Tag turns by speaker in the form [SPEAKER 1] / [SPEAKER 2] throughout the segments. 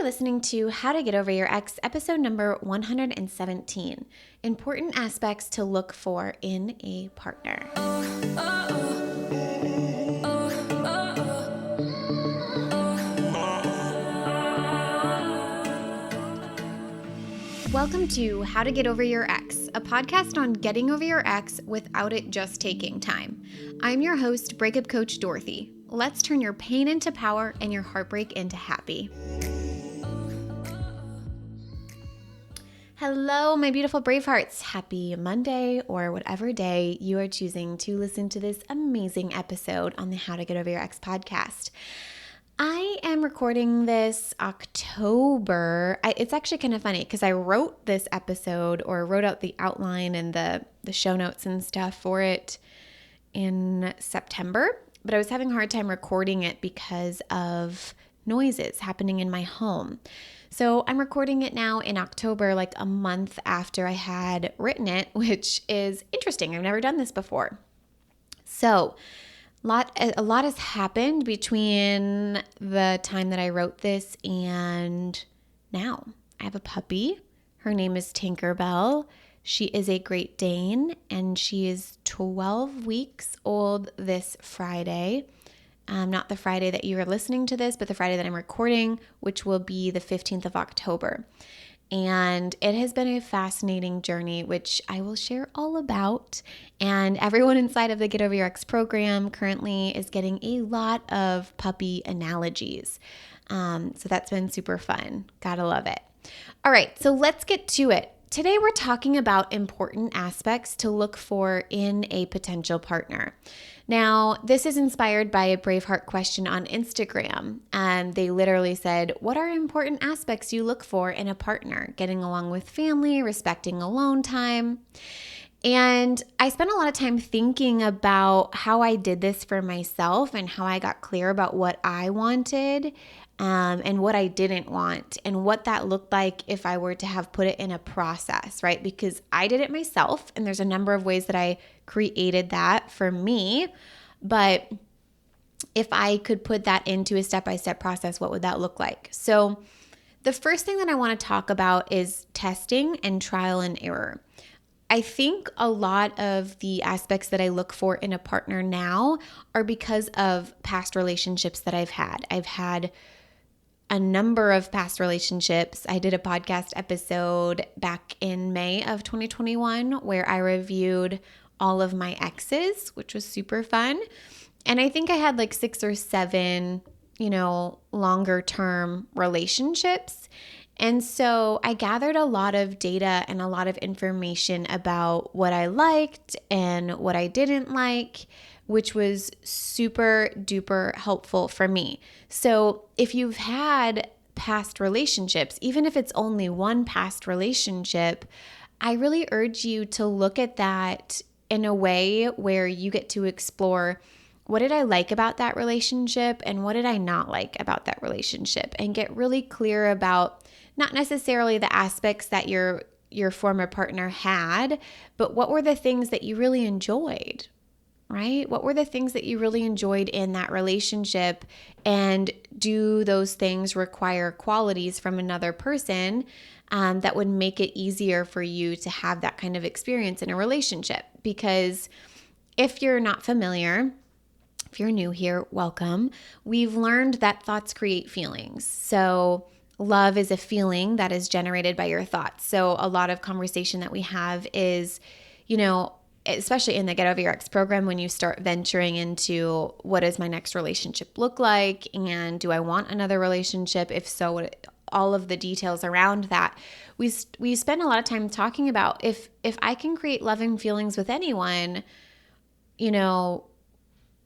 [SPEAKER 1] listening to How to Get Over Your Ex, episode number 117, Important Aspects to Look For in a Partner. Welcome to How to Get Over Your Ex, a podcast on getting over your ex without it just taking time. I'm your host, breakup coach Dorothy. Let's turn your pain into power and your heartbreak into happy. Hello, my beautiful Bravehearts. Happy Monday or whatever day you are choosing to listen to this amazing episode on the How to Get Over Your Ex podcast. I am recording this October. It's actually kind of funny because I wrote this episode or wrote out the outline and the show notes and stuff for it in September, but I was having a hard time recording it because of noises happening in my home. So I'm recording it now in October, like a month after I had written it, which is interesting. I've never done this before. So a lot has happened between the time that I wrote this and now. I have a puppy. Her name is Tinkerbell. She is a Great Dane, and she is 12 weeks old this Friday. Not the Friday that you are listening to this, but the Friday that I'm recording, which will be the 15th of October. And it has been a fascinating journey, which I will share all about. And everyone inside of the Get Over Your Ex program currently is getting a lot of puppy analogies. So that's been super fun. Gotta love it. All right, so let's get to it. Today we're talking about important aspects to look for in a potential partner. Now, this is inspired by a Braveheart question on Instagram. They literally said, what are important aspects you look for in a partner? Getting along with family, respecting alone time. And I spent a lot of time thinking about how I did this for myself and how I got clear about what I wanted and what I didn't want and what that looked like if I were to have put it in a process, right? Because I did it myself, and there's a number of ways that I created that for me. But if I could put that into a step-by-step process, what would that look like? So the first thing that I want to talk about is testing and trial and error. I think a lot of the aspects that I look for in a partner now are because of past relationships that I've had. I've had a number of past relationships. I did a podcast episode back in May of 2021 where I reviewed all of my exes, which was super fun. And I think I had like 6 or 7, longer term relationships. And so I gathered a lot of data and a lot of information about what I liked and what I didn't like, which was super duper helpful for me. So if you've had past relationships, even if it's only one past relationship, I really urge you to look at that in a way where you get to explore, what did I like about that relationship and what did I not like about that relationship, and get really clear about not necessarily the aspects that your former partner had, but what were the things that you really enjoyed, right? What were the things that you really enjoyed in that relationship? And do those things require qualities from another person that would make it easier for you to have that kind of experience in a relationship? Because if you're not familiar, if you're new here, welcome. We've learned that thoughts create feelings. So love is a feeling that is generated by your thoughts. So a lot of conversation that we have is, especially in the Get Over Your Ex program, when you start venturing into what does my next relationship look like, and do I want another relationship? If so, all of the details around that. We spend a lot of time talking about if I can create loving feelings with anyone,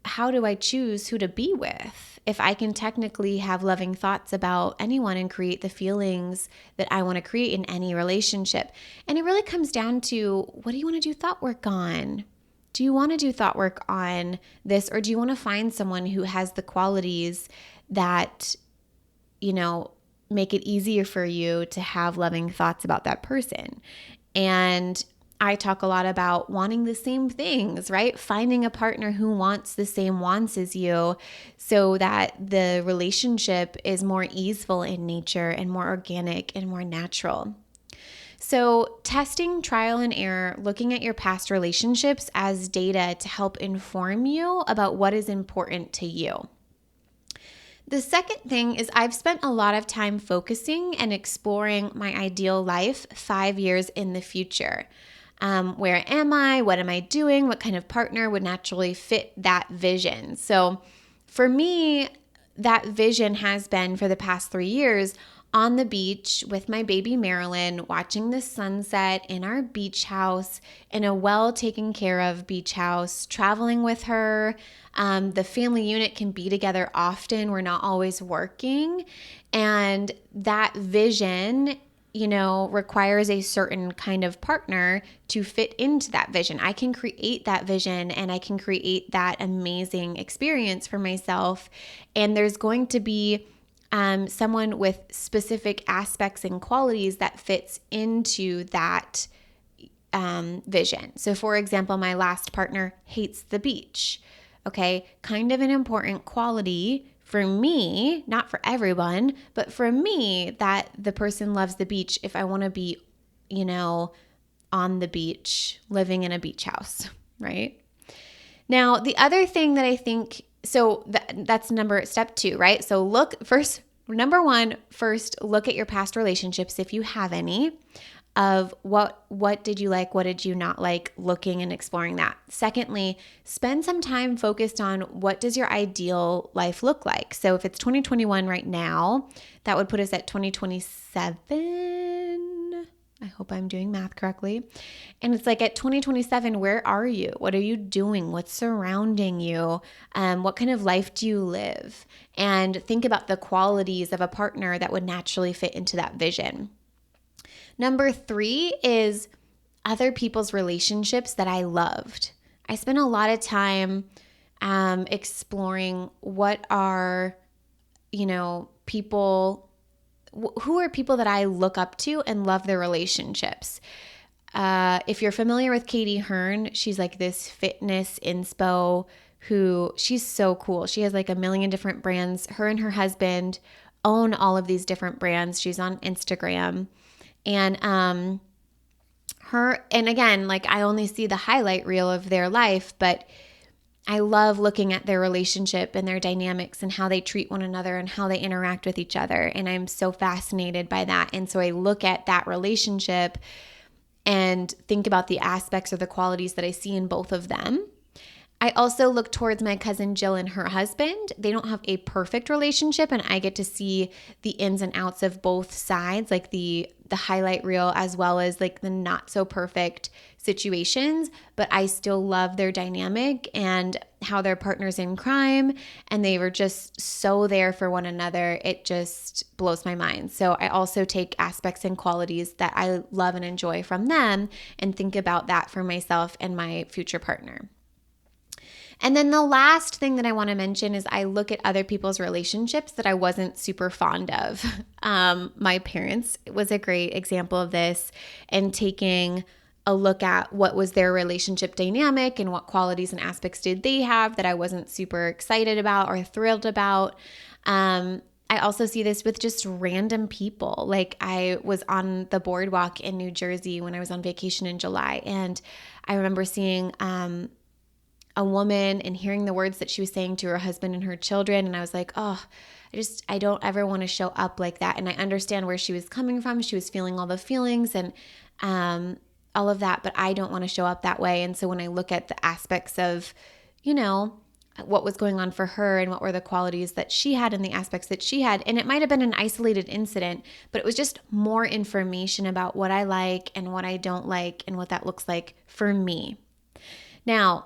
[SPEAKER 1] how do I choose who to be with? If I can technically have loving thoughts about anyone and create the feelings that I want to create in any relationship. And it really comes down to, what do you want to do thought work on? Do you want to do thought work on this, or do you want to find someone who has the qualities that, make it easier for you to have loving thoughts about that person? And I talk a lot about wanting the same things, right? Finding a partner who wants the same wants as you so that the relationship is more easeful in nature and more organic and more natural. So, testing trial and error, looking at your past relationships as data to help inform you about what is important to you. The second thing is I've spent a lot of time focusing and exploring my ideal life 5 years in the future. Where am I? What am I doing? What kind of partner would naturally fit that vision? So for me, that vision has been for the past 3 years on the beach with my baby Marilyn, watching the sunset in our beach house, in a well taken care of beach house, traveling with her. The family unit can be together often. We're not always working. And that vision, requires a certain kind of partner to fit into that vision. I can create that vision and I can create that amazing experience for myself. And there's going to be someone with specific aspects and qualities that fits into that vision. So for example, my last partner hates the beach. Okay, kind of an important quality for me, not for everyone, but for me, that the person loves the beach if I want to be, on the beach, living in a beach house, right? Now, the other thing that I think, so that's step 2, right? So number 1, first look at your past relationships if you have any, of what did you like, what did you not like, looking and exploring that. Secondly, spend some time focused on what does your ideal life look like. So if it's 2021 right now, that would put us at 2027. I hope I'm doing math correctly. And it's like at 2027, where are you? What are you doing? What's surrounding you? What kind of life do you live? And think about the qualities of a partner that would naturally fit into that vision. Number 3 is other people's relationships that I loved. I spent a lot of time exploring what are, people, who are people that I look up to and love their relationships. If you're familiar with Katie Hearn, she's like this fitness inspo who she's so cool. She has like 1 million different brands. Her and her husband own all of these different brands. She's on Instagram. And again, like I only see the highlight reel of their life, but I love looking at their relationship and their dynamics and how they treat one another and how they interact with each other. And I'm so fascinated by that. And so I look at that relationship and think about the aspects or the qualities that I see in both of them. I also look towards my cousin Jill and her husband. They don't have a perfect relationship, and I get to see the ins and outs of both sides, like the highlight reel as well as like the not so perfect situations, but I still love their dynamic and how they're partners in crime, and they were just so there for one another. It just blows my mind. So I also take aspects and qualities that I love and enjoy from them and think about that for myself and my future partner. And then the last thing that I want to mention is I look at other people's relationships that I wasn't super fond of. My parents was a great example of this, and taking a look at what was their relationship dynamic and what qualities and aspects did they have that I wasn't super excited about or thrilled about. I also see this with just random people. Like I was on the boardwalk in New Jersey when I was on vacation in July, and I remember seeing a woman and hearing the words that she was saying to her husband and her children. And I was like, oh, I don't ever want to show up like that. And I understand where she was coming from. She was feeling all the feelings and all of that, but I don't want to show up that way. And so when I look at the aspects of, what was going on for her and what were the qualities that she had and the aspects that she had, and it might have been an isolated incident, but it was just more information about what I like and what I don't like and what that looks like for me. Now,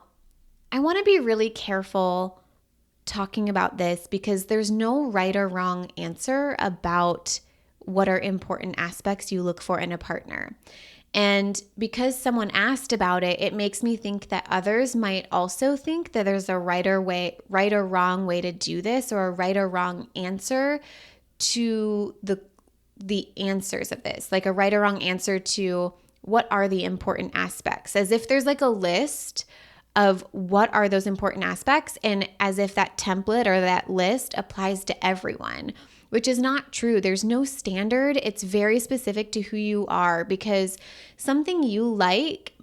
[SPEAKER 1] I want to be really careful talking about this because there's no right or wrong answer about what are important aspects you look for in a partner. And because someone asked about it, it makes me think that others might also think that there's a right or wrong way to do this, or a right or wrong answer to the answers of this, like a right or wrong answer to what are the important aspects, as if there's like a list of what are those important aspects, and as if that template or that list applies to everyone, which is not true. There's no standard. It's very specific to who you are, because something you like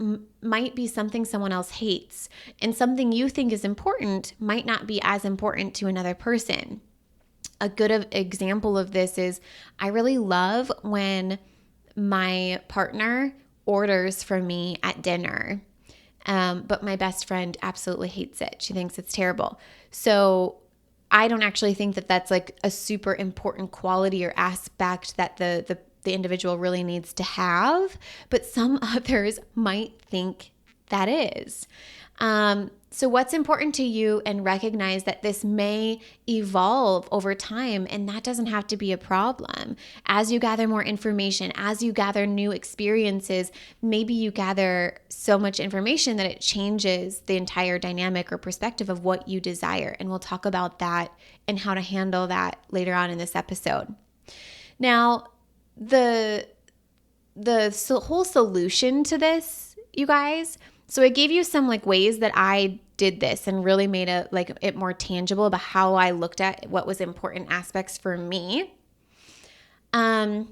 [SPEAKER 1] might be something someone else hates, and something you think is important might not be as important to another person. A good example of this is I really love when my partner orders from me at dinner. But my best friend absolutely hates it. She thinks it's terrible. So I don't actually think that that's like a super important quality or aspect that the individual really needs to have, but some others might think that is. So what's important to you, and recognize that this may evolve over time, and that doesn't have to be a problem. As you gather more information, as you gather new experiences, maybe you gather so much information that it changes the entire dynamic or perspective of what you desire. And we'll talk about that and how to handle that later on in this episode. Now, the whole solution to this, you guys, so I gave you some like ways that I did this and really made it more tangible about how I looked at what was important aspects for me. But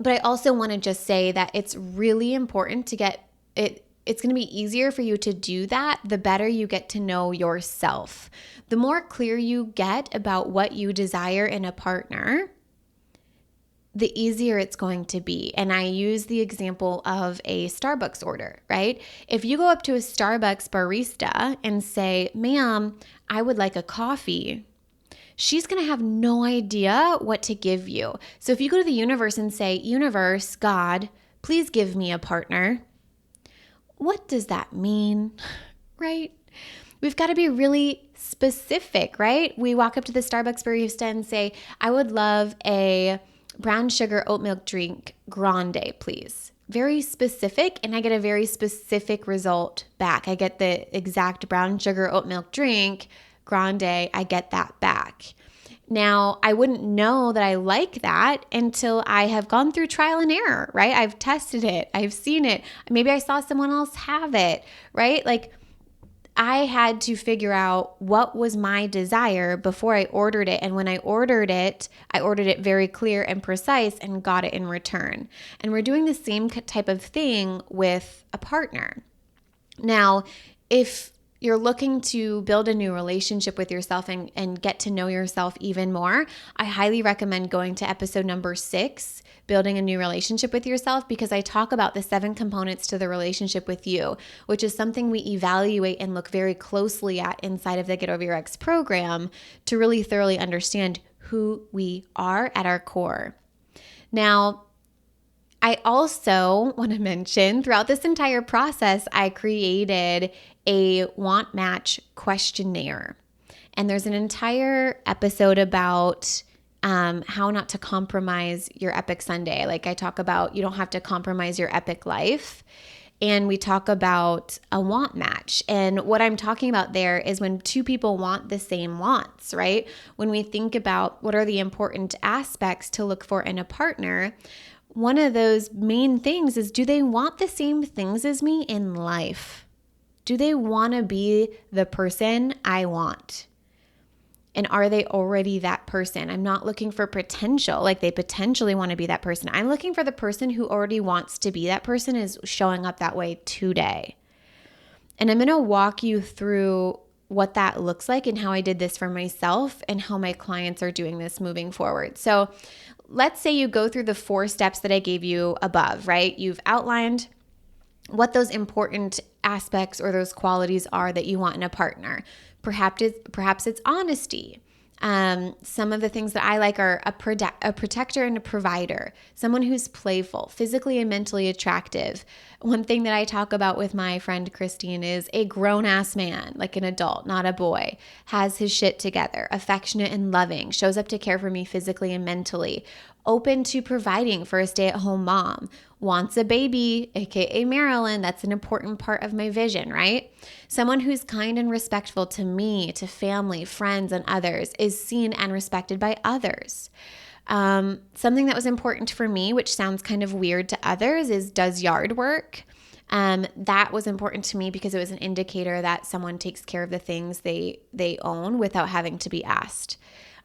[SPEAKER 1] I also want to just say that it's really important to get it. It's going to be easier for you to do that the better you get to know yourself. The more clear you get about what you desire in a partner, the easier it's going to be. And I use the example of a Starbucks order, right? If you go up to a Starbucks barista and say, "Ma'am, I would like a coffee," she's going to have no idea what to give you. So if you go to the universe and say, "Universe, God, please give me a partner," what does that mean, right? We've got to be really specific, right? We walk up to the Starbucks barista and say, "I would love a brown sugar oat milk drink grande, please." Very specific, and I get a very specific result back. I get the exact brown sugar oat milk drink grande. I get that back. Now, I wouldn't know that I like that until I have gone through trial and error, right? I've tested it. I've seen it. Maybe I saw someone else have it, right? Like, I had to figure out what was my desire before I ordered it. And when I ordered it very clear and precise and got it in return. And we're doing the same type of thing with a partner. Now, if you're looking to build a new relationship with yourself and get to know yourself even more, I highly recommend going to episode number 6, Building a New Relationship with Yourself, because I talk about the 7 components to the relationship with you, which is something we evaluate and look very closely at inside of the Get Over Your Ex program to really thoroughly understand who we are at our core. Now, I also want to mention throughout this entire process, I created a Want Match Questionnaire. And there's an entire episode about how not to compromise your epic Sunday. Like I talk about, you don't have to compromise your epic life. And we talk about a want match. And what I'm talking about there is when two people want the same wants, right? When we think about what are the important aspects to look for in a partner, one of those main things is, do they want the same things as me in life? Do they want to be the person I want? And are they already that person? I'm not looking for potential, like they potentially want to be that person. I'm looking for the person who already wants to be that person, is showing up that way today. And I'm going to walk you through what that looks like and how I did this for myself and how my clients are doing this moving forward. So let's say you go through the 4 steps that I gave you above, right? You've outlined what those important aspects or those qualities are that you want in a partner. Perhaps it's honesty. Some of the things that I like are a protector and a provider, someone who's playful, physically and mentally attractive. One thing that I talk about with my friend Christine is a grown-ass man, like an adult, not a boy, has his shit together, affectionate and loving, shows up to care for me physically and mentally, open to providing for a stay-at-home mom, wants a baby, aka Marilyn. That's an important part of my vision, right? Someone who's kind and respectful to me, to family, friends, and others, is seen and respected by others. Something that was important for me, which sounds kind of weird to others, is does yard work. That was important to me because it was an indicator that someone takes care of the things they own without having to be asked.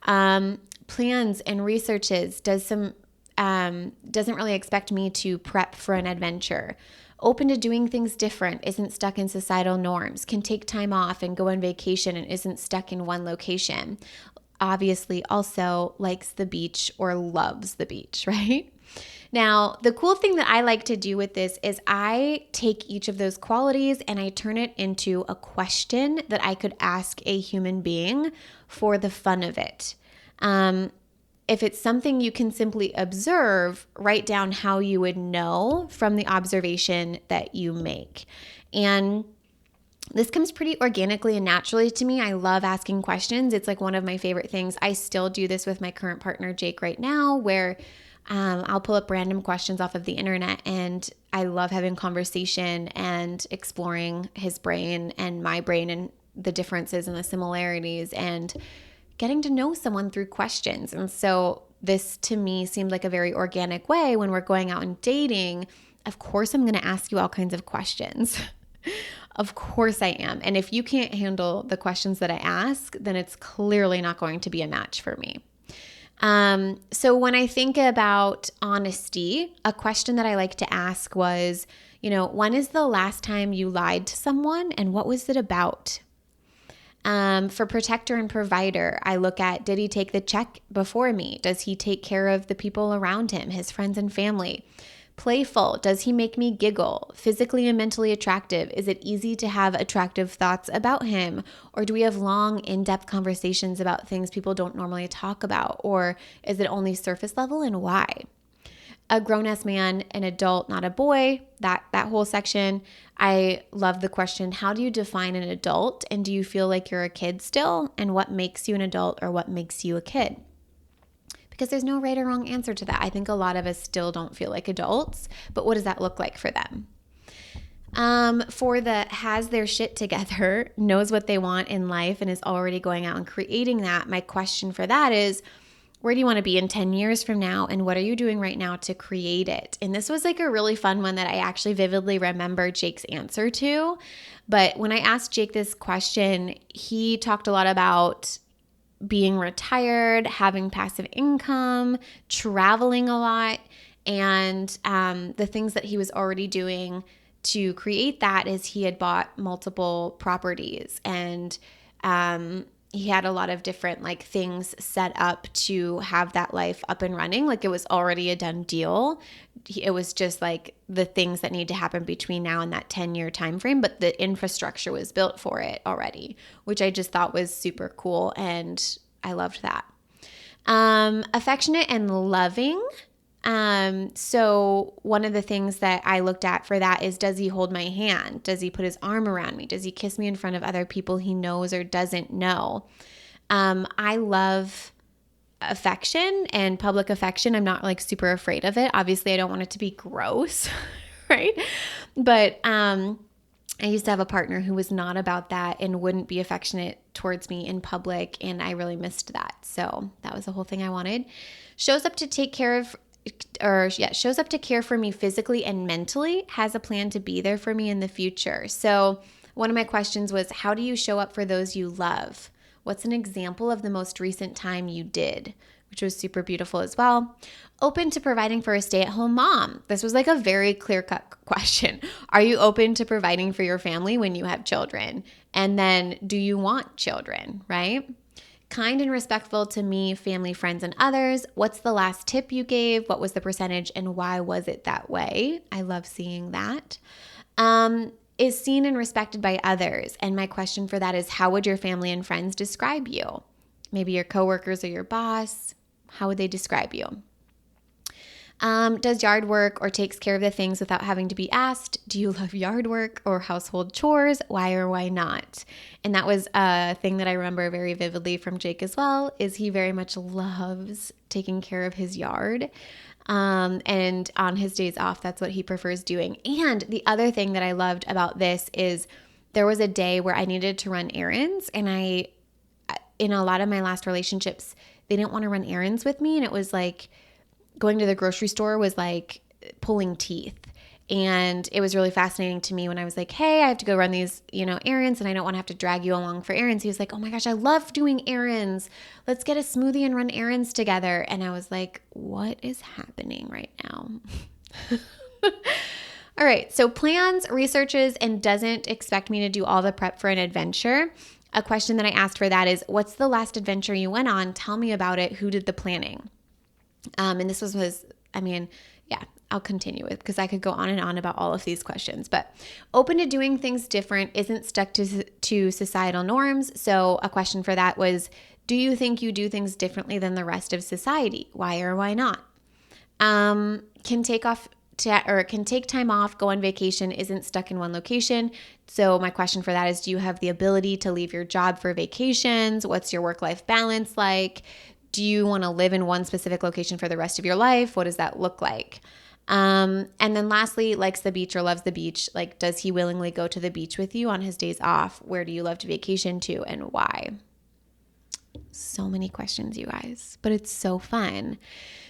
[SPEAKER 1] Plans and researches doesn't really expect me to prep for an adventure. Open to doing things different, isn't stuck in societal norms, can take time off and go on vacation and isn't stuck in one location. Obviously also likes the beach or loves the beach, right? Now, the cool thing that I like to do with this is I take each of those qualities and I turn it into a question that I could ask a human being for the fun of it. If it's something you can simply observe, write down how you would know from the observation that you make. And this comes pretty organically and naturally to me. I love asking questions. It's like one of my favorite things. I still do this with my current partner, Jake, right now, where I'll pull up random questions off of the internet, and I love having conversation and exploring his brain and my brain and the differences and the similarities and getting to know someone through questions. And so this to me seemed like a very organic way when we're going out and dating. Of course, I'm going to ask you all kinds of questions. Of course I am. And if you can't handle the questions that I ask, then it's clearly not going to be a match for me. So when I think about honesty, a question that I like to ask was, when is the last time you lied to someone and what was it about? For protector and provider, I look at, did he take the check before me? Does he take care of the people around him, his friends and family? Playful, does he make me giggle? Physically and mentally attractive, is it easy to have attractive thoughts about him? Or do we have long, in-depth conversations about things people don't normally talk about? Or is it only surface level, and why? A grown-ass man, an adult, not a boy, that whole section. I love the question, how do you define an adult? And do you feel like you're a kid still? And what makes you an adult or what makes you a kid? Because there's no right or wrong answer to that. I think a lot of us still don't feel like adults, but what does that look like for them? For the has their shit together, knows what they want in life, and is already going out and creating that, my question for that is, where do you want to be in 10 years from now? And what are you doing right now to create it? And this was like a really fun one that I actually vividly remember Jake's answer to. But when I asked Jake this question, he talked a lot about being retired, having passive income, traveling a lot. And the things that he was already doing to create that is he had bought multiple properties, and he had a lot of different things set up to have that life up and running. Like it was already a done deal. It was just like the things that need to happen between now and that 10-year time frame, but the infrastructure was built for it already, which I just thought was super cool, and I loved that. Affectionate and loving. So one of the things that I looked at for that is, does he hold my hand? Does he put his arm around me? Does he kiss me in front of other people he knows or doesn't know? I love affection and public affection. I'm not super afraid of it. Obviously, I don't want it to be gross, right? But, I used to have a partner who was not about that and wouldn't be affectionate towards me in public, and I really missed that. So that was the whole thing I wanted. Shows up to care for me physically and mentally, has a plan to be there for me in the future. So one of my questions was, how do you show up for those you love? What's an example of the most recent time you did? Which was super beautiful as well. Open to providing for a stay-at-home mom. This was a very clear-cut question. Are you open to providing for your family when you have children? And then, do you want children, right? Kind and respectful to me, family, friends, and others. What's the last tip you gave? What was the percentage and why was it that way? I love seeing that. Is seen and respected by others. And my question for that is, how would your family and friends describe you? Maybe your coworkers or your boss. How would they describe you? Does yard work or takes care of the things without having to be asked? Do you love yard work or household chores? Why or why not? And that was a thing that I remember very vividly from Jake as well, is he very much loves taking care of his yard. And on his days off, that's what he prefers doing. And the other thing that I loved about this is there was a day where I needed to run errands, and in a lot of my last relationships, they didn't want to run errands with me. And it was like going to the grocery store was like pulling teeth. And it was really fascinating to me when I was like, hey, I have to go run these, errands, and I don't want to have to drag you along for errands. He was like, oh my gosh, I love doing errands. Let's get a smoothie and run errands together. And I was like, what is happening right now? All right. So plans, researches, and doesn't expect me to do all the prep for an adventure. A question that I asked for that is, what's the last adventure you went on? Tell me about it. Who did the planning? And this was I'll continue with, because I could go on and on about all of these questions, but open to doing things different, isn't stuck to societal norms. So a question for that was, do you think you do things differently than the rest of society? Why or why not? Can take time off, go on vacation, isn't stuck in one location. So my question for that is, do you have the ability to leave your job for vacations? What's your work-life balance like? Do you want to live in one specific location for the rest of your life? What does that look like? And then lastly, likes the beach or loves the beach. Like, does he willingly go to the beach with you on his days off? Where do you love to vacation to, and why? So many questions, you guys, but it's so fun.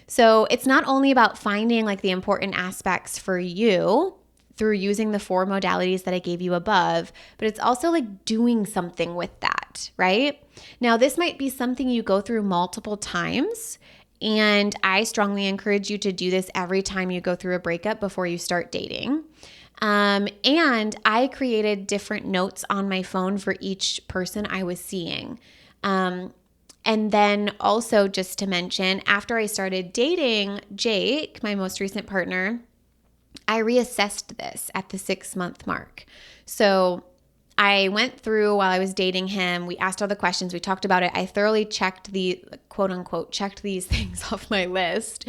[SPEAKER 1] So it's not only about finding like the important aspects for you through using the 4 modalities that I gave you above, but it's also like doing something with that, right? Now, this might be something you go through multiple times, and I strongly encourage you to do this every time you go through a breakup before you start dating. And I created different notes on my phone for each person I was seeing. And then also, just to mention, after I started dating Jake, my most recent partner, I reassessed this at the 6-month mark. So I went through while I was dating him. We asked all the questions. We talked about it. I thoroughly checked quote unquote, checked these things off my list.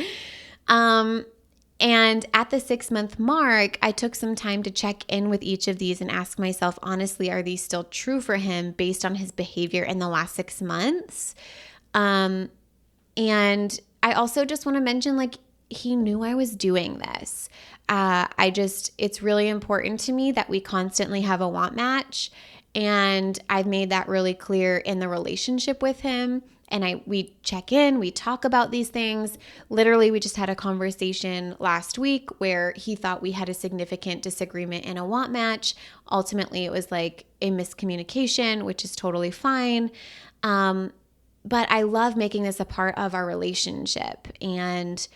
[SPEAKER 1] And at the 6-month mark, I took some time to check in with each of these and ask myself, honestly, are these still true for him based on his behavior in the last 6 months? And I also just want to mention, like, he knew I was doing this. It's really important to me that we constantly have a want match. And I've made that really clear in the relationship with him. And we check in, we talk about these things. Literally, we just had a conversation last week where he thought we had a significant disagreement in a want match. Ultimately, it was like a miscommunication, which is totally fine. But I love making this a part of our relationship and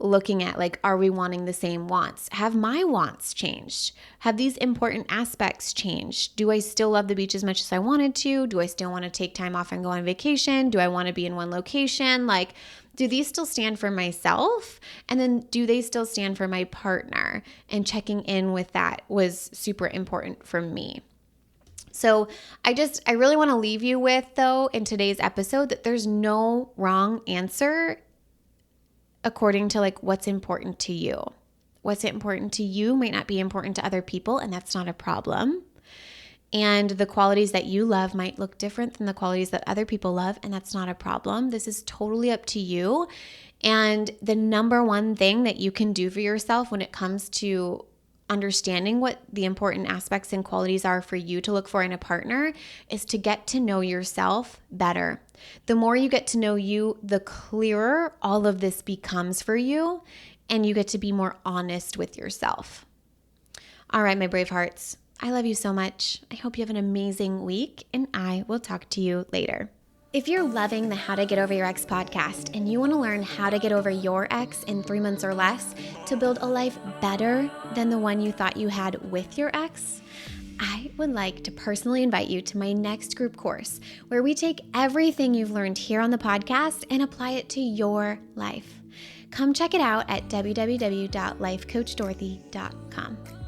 [SPEAKER 1] looking at, like, are we wanting the same wants? Have my wants changed? Have these important aspects changed? Do I still love the beach as much as I wanted to? Do I still want to take time off and go on vacation? Do I want to be in one location? Like, do these still stand for myself? And then do they still stand for my partner? And checking in with that was super important for me. So I really want to leave you with, though, in today's episode, that there's no wrong answer according to like what's important to you. What's important to you might not be important to other people, and that's not a problem. And the qualities that you love might look different than the qualities that other people love, and that's not a problem. This is totally up to you. And the number one thing that you can do for yourself when it comes to understanding what the important aspects and qualities are for you to look for in a partner is to get to know yourself better. The more you get to know you, the clearer all of this becomes for you, and you get to be more honest with yourself. All right, my brave hearts, I love you so much. I hope you have an amazing week, and I will talk to you later. If you're loving the How to Get Over Your Ex podcast and you want to learn how to get over your ex in 3 months or less to build a life better than the one you thought you had with your ex, I would like to personally invite you to my next group course where we take everything you've learned here on the podcast and apply it to your life. Come check it out at www.lifecoachdorothy.com.